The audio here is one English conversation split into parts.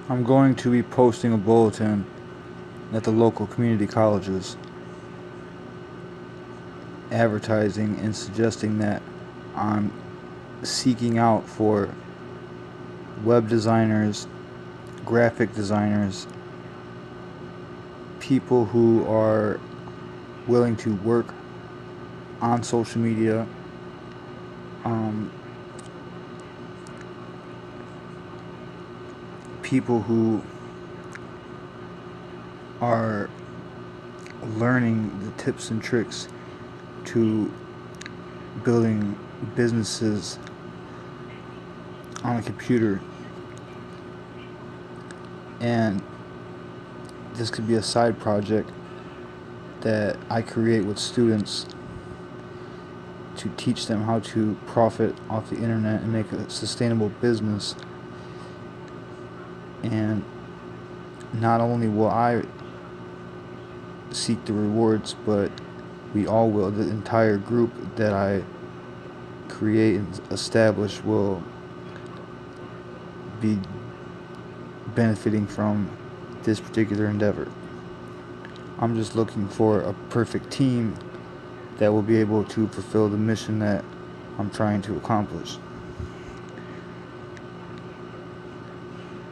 I'm going to be posting a bulletin at the local community colleges advertising and suggesting that I'm seeking out for web designers, graphic designers, people who are willing to work on social media, um, people who are learning the tips and tricks to building businesses on a computer. And this could be a side project that I create with students to teach them how to profit off the internet and make a sustainable business. And not only will I seek the rewards, but we all will. The entire group that I create and establish will be benefiting from this particular endeavor. I'm just looking for a perfect team that will be able to fulfill the mission that I'm trying to accomplish.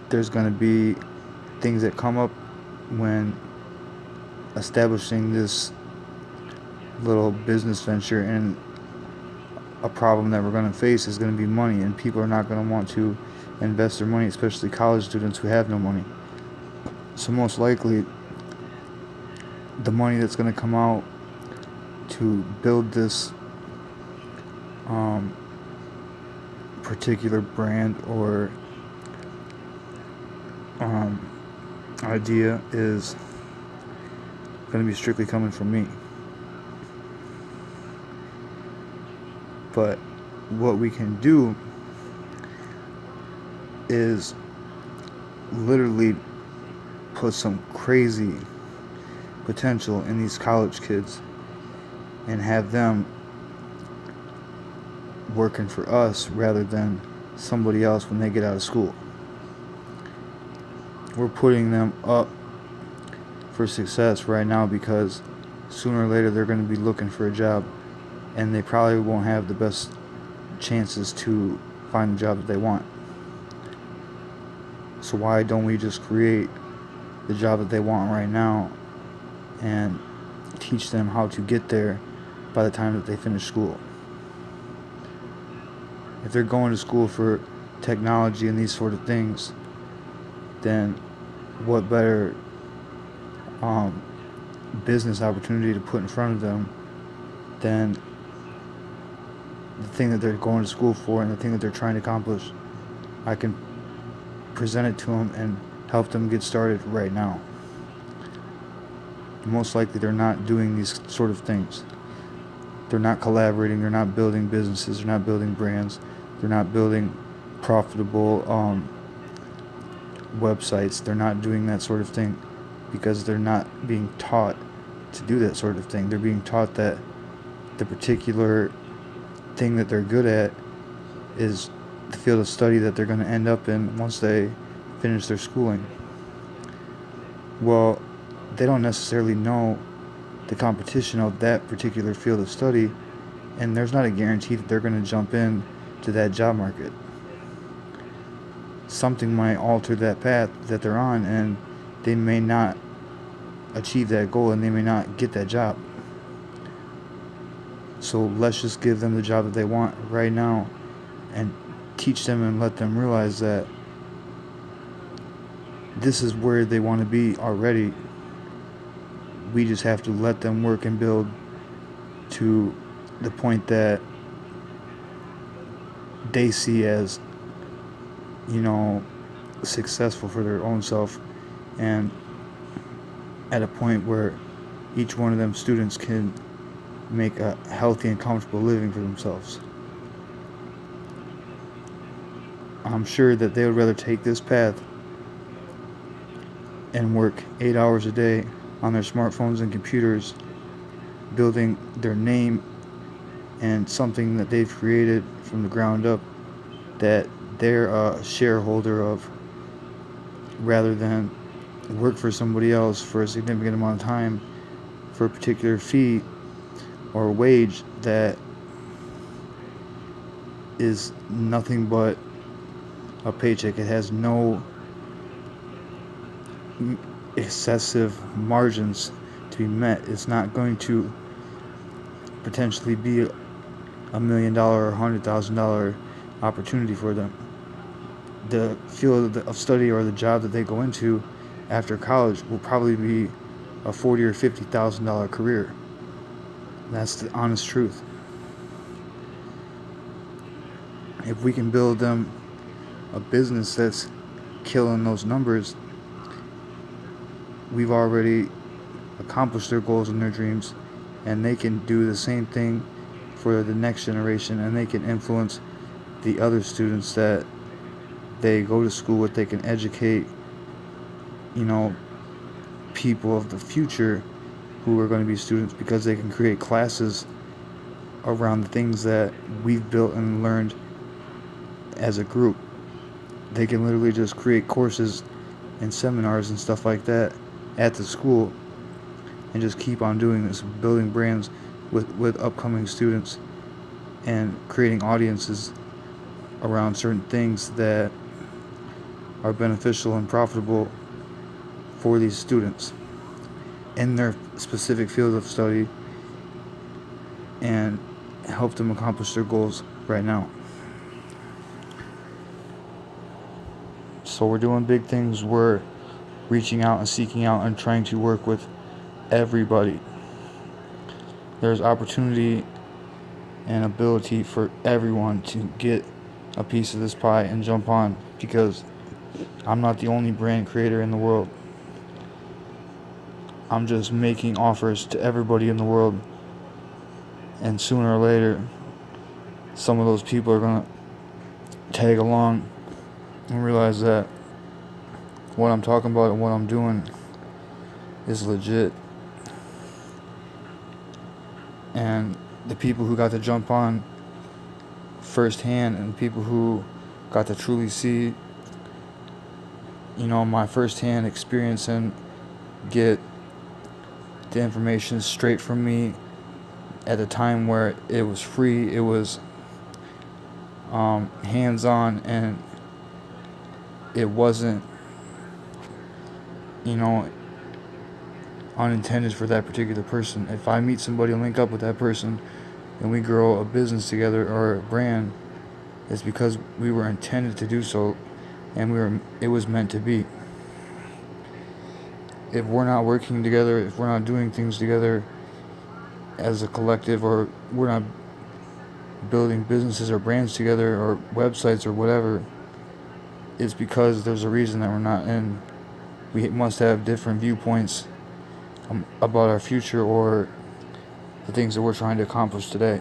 There's going to be things that come up when establishing this little business venture, and a problem that we're going to face is going to be money, and people are not going to want to invest their money, especially college students who have no money. So most likely the money that's going to come out to build this particular brand or idea is going to be strictly coming from me. But what we can do is literally put some crazy potential in these college kids and have them working for us rather than somebody else when they get out of school. We're putting them up for success right now because sooner or later they're going to be looking for a job, and they probably won't have the best chances to find the job that they want. So why don't we just create the job that they want right now and teach them how to get there by the time that they finish school? If they're going to school for technology and these sort of things, then what better business opportunity to put in front of them than the thing that they're going to school for and the thing that they're trying to accomplish? I can present it to them and help them get started right now. Most likely they're not doing these sort of things. They're not collaborating, they're not building businesses, they're not building brands, they're not building profitable websites. They're not doing that sort of thing because they're not being taught to do that sort of thing. They're being taught that the particular thing that they're good at is the field of study that they're going to end up in once they finish their schooling. Well, they don't necessarily know the competition of that particular field of study, and there's not a guarantee that they're going to jump in to that job market. Something might alter that path that they're on, and they may not achieve that goal and they may not get that job. So let's just give them the job that they want right now and teach them and let them realize that this is where they want to be already. We just have to let them work and build to the point that they see as, successful for their own self, and at a point where each one of them students can make a healthy and comfortable living for themselves. I'm sure that they would rather take this path and work 8 hours a day on their smartphones and computers, building their name and something that they've created from the ground up that they're a shareholder of rather than work for somebody else for a significant amount of time for a particular fee or wage that is nothing but a paycheck. It has no excessive margins to be met. It's not going to potentially be $1 million or $100,000 opportunity for them. The field of study or the job that they go into after college will probably be a $40,000 or $50,000 career. That's the honest truth. If we can build them a business that's killing those numbers, we've already accomplished their goals and their dreams, and they can do the same thing for the next generation, and they can influence the other students that they go to school with. They can educate, people of the future who are going to be students, because they can create classes around the things that we've built and learned as a group. They can literally just create courses and seminars and stuff like that at the school and just keep on doing this, building brands with upcoming students and creating audiences around certain things that are beneficial and profitable for these students in their specific field of study, and help them accomplish their goals right now. So we're doing big things. We're reaching out and seeking out and trying to work with everybody. There's opportunity and ability for everyone to get a piece of this pie and jump on, because I'm not the only brand creator in the world. I'm just making offers to everybody in the world, and sooner or later some of those people are going to tag along and realize that what I'm talking about and what I'm doing is legit. And the people who got to jump on firsthand, and the people who got to truly see, my firsthand experience and get the information straight from me at a time where it was free, it was hands-on, and it wasn't, unintended for that particular person. If I meet somebody and link up with that person and we grow a business together or a brand, it's because we were intended to do so, and it was meant to be. If we're not working together, if we're not doing things together as a collective, or we're not building businesses or brands together or websites or whatever, it's because there's a reason that we're not, and we must have different viewpoints about our future or the things that we're trying to accomplish today.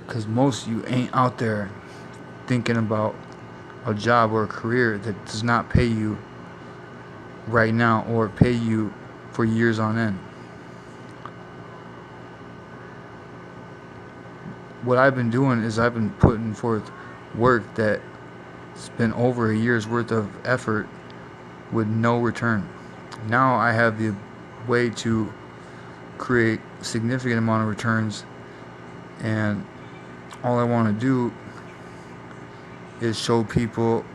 Because most of you ain't out there thinking about a job or a career that does not pay you right now or pay you for years on end. What I've been doing is I've been putting forth work that's been over a year's worth of effort with no return. Now I have the way to create a significant amount of returns, and all I want to do is show people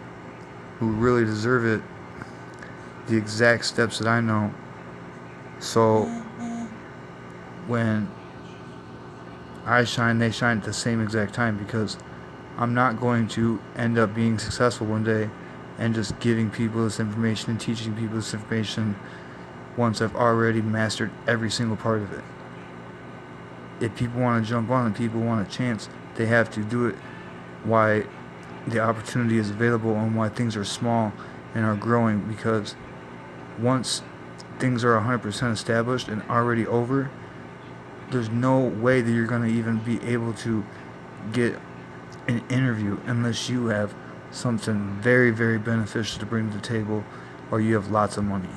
who really deserve it the exact steps that I know. So when I shine, they shine at the same exact time, because I'm not going to end up being successful one day and just giving people this information and teaching people this information once I've already mastered every single part of it. If people want to jump on and people want a chance, they have to do it while the opportunity is available and while things are small and are growing, because once things are 100% established and already over, there's no way that you're going to even be able to get an interview unless you have something very, very beneficial to bring to the table, or you have lots of money.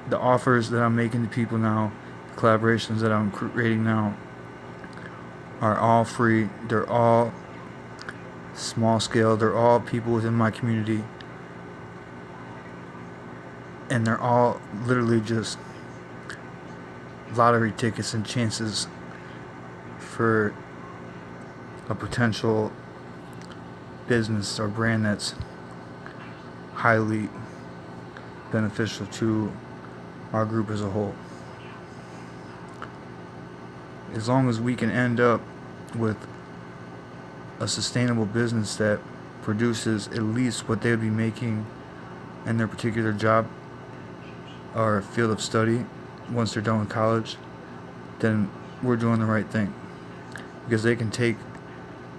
The offers that I'm making to people now, the collaborations that I'm creating now, are all free. They're all small scale. They're all people within my community, and they're all literally just lottery tickets and chances for a potential business or brand that's highly beneficial to our group as a whole. As long as we can end up with a sustainable business that produces at least what they would be making in their particular job or field of study once they're done with college, then we're doing the right thing. Because they can take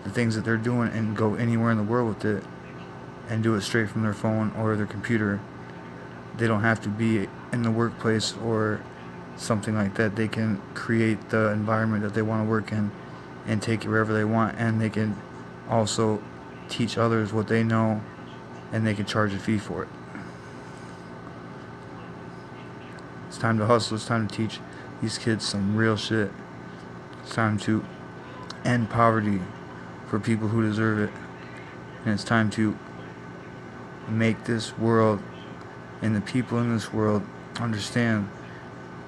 the things that they're doing and go anywhere in the world with it and do it straight from their phone or their computer. They don't have to be in the workplace or something like that. They can create the environment that they want to work in and take it wherever they want, and they can also teach others what they know, and they can charge a fee for it. It's time to hustle. It's time to teach these kids some real shit. It's time to end poverty for people who deserve it. And it's time to make this world and the people in this world understand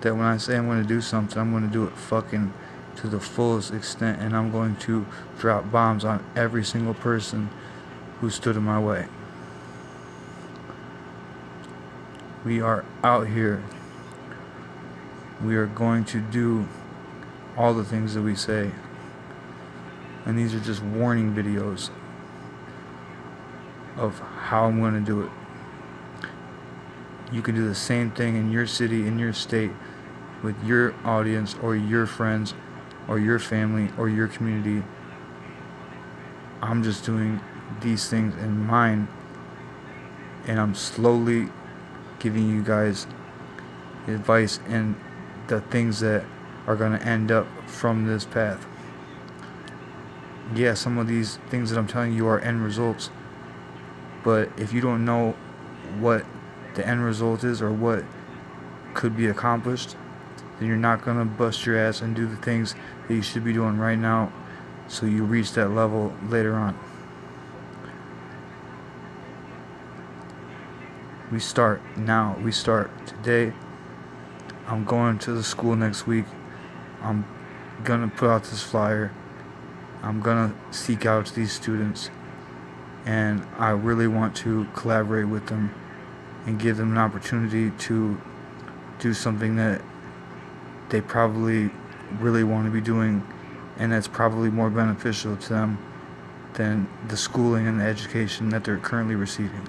that when I say I'm going to do something, I'm going to do it fucking to the fullest extent, and I'm going to drop bombs on every single person who stood in my way. We are out here. We are going to do all the things that we say. And these are just warning videos of how I'm going to do it. You can do the same thing in your city, in your state, with your audience or your friends or your family or your community. I'm just doing these things in mine, and I'm slowly giving you guys advice and the things that are going to end up from this path. Yeah, some of these things that I'm telling you are end results, but if you don't know what the end result is or what could be accomplished, then you're not going to bust your ass and do the things that you should be doing right now so you reach that level later on. We start now. We start today. I'm going to the school next week. I'm going to put out this flyer. I'm going to seek out these students, and I really want to collaborate with them and give them an opportunity to do something that they probably really want to be doing, and that's probably more beneficial to them than the schooling and the education that they're currently receiving.